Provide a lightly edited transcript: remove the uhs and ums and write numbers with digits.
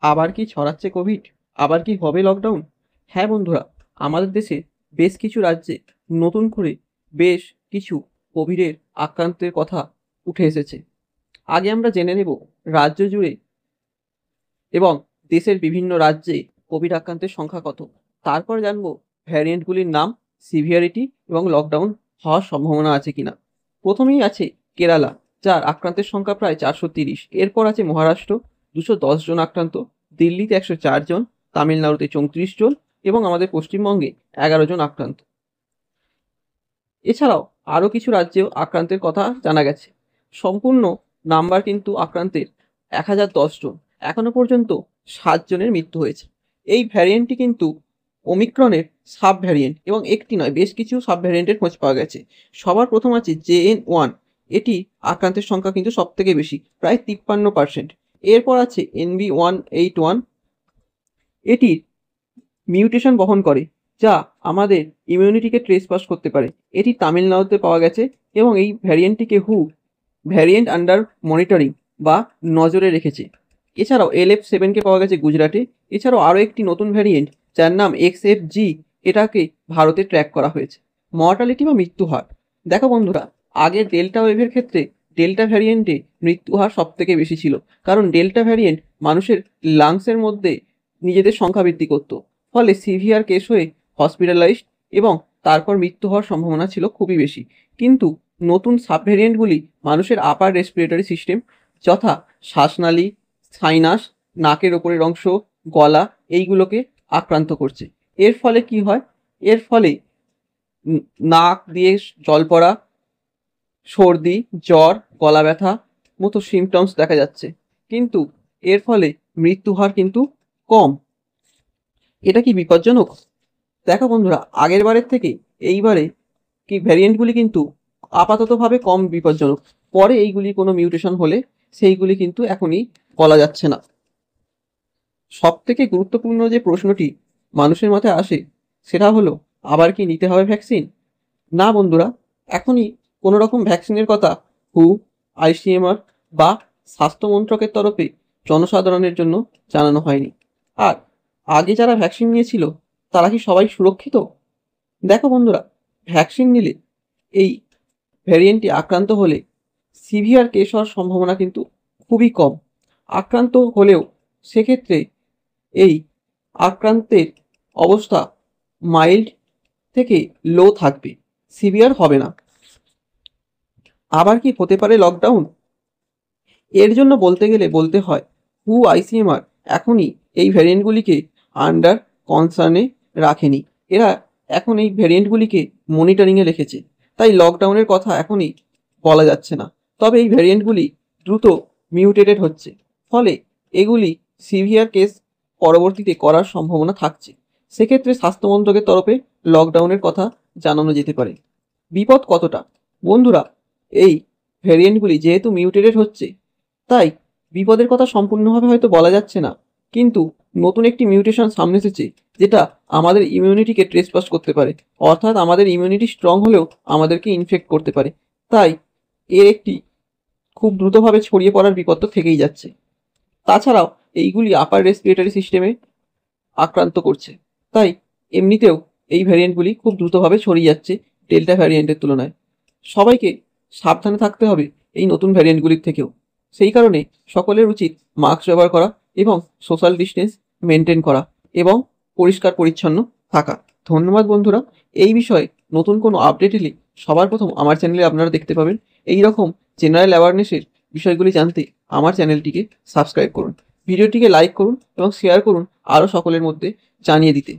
আবার কি ছড়াচ্ছে কোভিড? আবার কি হবে লকডাউন? হ্যাঁ বন্ধুরা, আমাদের দেশে বেশ কিছু রাজ্যে নতুন করে বেশ কিছু কোভিডের আক্রান্তের কথা উঠে এসেছে। আগে আমরা জেনে নেব রাজ্য জুড়ে এবং দেশের বিভিন্ন রাজ্যে কোভিড আক্রান্তের সংখ্যা কত। তারপর জানবো ভ্যারিয়েন্টগুলির নাম, সিভিয়ারিটি এবং লকডাউন হওয়ার সম্ভাবনা আছে কিনা। প্রথমেই আছে কেরালা, যার আক্রান্তের সংখ্যা প্রায় 430। এরপর আছে মহারাষ্ট্র, 210 জন আক্রান্ত। দিল্লিতে 104 জন, তামিলনাড়ুতে 34 জন এবং আমাদের পশ্চিমবঙ্গে 11 জন আক্রান্ত। এছাড়াও আরও কিছু রাজ্যেও আক্রান্তের কথা জানা গেছে। সম্পূর্ণ নাম্বার কিন্তু আক্রান্তের 1010 জন। এখনো পর্যন্ত 7 জনের মৃত্যু হয়েছে। এই ভ্যারিয়েন্টটি কিন্তু ওমিক্রনের সাব ভ্যারিয়েন্ট এবং একটি নয়, বেশ কিছু সাব ভ্যারিয়েন্টের খোঁজ পাওয়া গেছে। সবার প্রথম আছে JN1। এটি আক্রান্তের সংখ্যা কিন্তু সব থেকে বেশি, প্রায় 53%। এরপর আছে NB181। এটির মিউটেশন বহন করে, যা আমাদের ইমিউনিটিকে ট্রেসপাস করতে পারে। এটি তামিলনাড়ুতে পাওয়া গেছে এবং এই ভ্যারিয়েন্টটিকে ভ্যারিয়েন্ট আন্ডার মনিটরিং বা নজরে রেখেছে। এছাড়াও LF7কে পাওয়া গেছে গুজরাটে। এছাড়াও আরও একটি নতুন ভ্যারিয়েন্ট, যার নাম XFG, এটাকে ভারতে ট্র্যাক করা হয়েছে। মর্টালিটি বা মৃত্যু হার, দেখো বন্ধুরা, আগের ডেল্টা ওয়েভের ক্ষেত্রে ডেল্টা ভ্যারিয়েন্টে মৃত্যু হার সব থেকে বেশি ছিল, কারণ ডেল্টা ভ্যারিয়েন্ট মানুষের লাংসের মধ্যে নিজেদের সংখ্যা বৃদ্ধি করত, ফলে সিভিয়ার কেস হয়ে হসপিটালাইজড এবং তারপর মৃত্যু হওয়ার সম্ভাবনা ছিল খুবই বেশি। কিন্তু নতুন সাবভেরিয়েন্টগুলি মানুষের আপার রেসপিরেটরি সিস্টেম, যথা শ্বাসনালী, সাইনাস, নাকের ওপরের অংশ, গলা, এইগুলোকে আক্রান্ত করছে। এর ফলে কি হয়? এর ফলে নাক দিয়ে জল পড়া, সর্দি, জ্বর, গলা ব্যথা মতো সিমটমস দেখা যাচ্ছে, কিন্তু এর ফলে মৃত্যু হার কিন্তু কম। এটা কি বিপজ্জনক? দেখো বন্ধুরা, আগের বারের থেকে এইবারে কি ভ্যারিয়েন্টগুলি কিন্তু আপাততভাবে কম বিপজ্জনক। পরে এইগুলি কোনো মিউটেশন হলে সেইগুলি কিন্তু এখনই বলা যাচ্ছে না। সব থেকে গুরুত্বপূর্ণ যে প্রশ্নটি মানুষের মাথায় আসে, সেটা হলো, আবার কি নিতে হবে ভ্যাকসিন? না বন্ধুরা, এখনই কোনো রকম ভ্যাকসিনের কথা হু, ICMR বা স্বাস্থ্য মন্ত্রকের তরফে জনসাধারণের জন্য জানানো হয়নি। আর আগে যারা ভ্যাকসিন নিয়েছিল তারা কি সবাই সুরক্ষিত? দেখো বন্ধুরা, ভ্যাকসিন নিলে এই ভ্যারিয়েন্টে আক্রান্ত হলে সিভিয়ার কেস হওয়ার সম্ভাবনা কিন্তু খুবই কম। আক্রান্ত হলেও সেক্ষেত্রে এই আক্রান্তের অবস্থা মাইল্ড থেকে লো থাকবে, সিভিয়ার হবে না। আবার কি হতে পারে লকডাউন? এর জন্য বলতে গেলে বলতে হয়, হু, ICMR এখনই এই ভ্যারিয়েন্টগুলিকে আন্ডার কনসার্নে রাখেনি। এরা এখন এই ভ্যারিয়েন্টগুলিকে মনিটরিংয়ে রেখেছে, তাই লকডাউনের কথা এখনই বলা যাচ্ছে না। তবে এই ভ্যারিয়েন্টগুলি দ্রুত মিউটেটেড হচ্ছে, ফলে এগুলি সিভিয়ার কেস পরবর্তীতে করার সম্ভাবনা থাকছে। সেক্ষেত্রে স্বাস্থ্য মন্ত্রকের তরফে লকডাউনের কথা জানানো যেতে পারে। বিপদ কতটা? বন্ধুরা, এই ভ্যারিয়েন্টগুলি যেহেতু মিউটেটেড হচ্ছে, তাই বিপদের কথা সম্পূর্ণভাবে হয়তো বলা যাচ্ছে না, কিন্তু নতুন একটি মিউটেশন সামনে এসেছে, যেটা আমাদের ইমিউনিটিকে ট্রেসপাস করতে পারে। অর্থাৎ আমাদের ইমিউনিটি স্ট্রং হলেও আমাদেরকে ইনফেক্ট করতে পারে। তাই এর একটি খুব দ্রুতভাবে ছড়িয়ে পড়ার বিপদ তো থেকেই যাচ্ছে। তাছাড়াও এইগুলি আপার রেসপিরেটরি সিস্টেমে আক্রান্ত করছে, তাই এমনিতেও এই ভ্যারিয়েন্টগুলি খুব দ্রুতভাবে ছড়িয়ে যাচ্ছে ডেল্টা ভ্যারিয়েন্টের তুলনায়। সবাইকে সাবধানে থাকতে হবে এই নতুন ভ্যারিয়েন্টগুলির থেকেও। সেই কারণে সকলের উচিত মাস্ক ব্যবহার করা এবং সোশ্যাল ডিস্টেন্স মেনটেন করা এবং পরিষ্কার পরিচ্ছন্ন থাকা। ধন্যবাদ বন্ধুরা। এই বিষয়ে নতুন কোনো আপডেট এলে সবার প্রথম আমার চ্যানেলে আপনারা দেখতে পাবেন। এই রকম জেনারেল অ্যাওয়ারনেসের বিষয়গুলি জানতে আমার চ্যানেলটিকে সাবস্ক্রাইব করুন, ভিডিওটিকে লাইক করুন এবং শেয়ার করুন আরও সকলের মধ্যে জানিয়ে দিতে।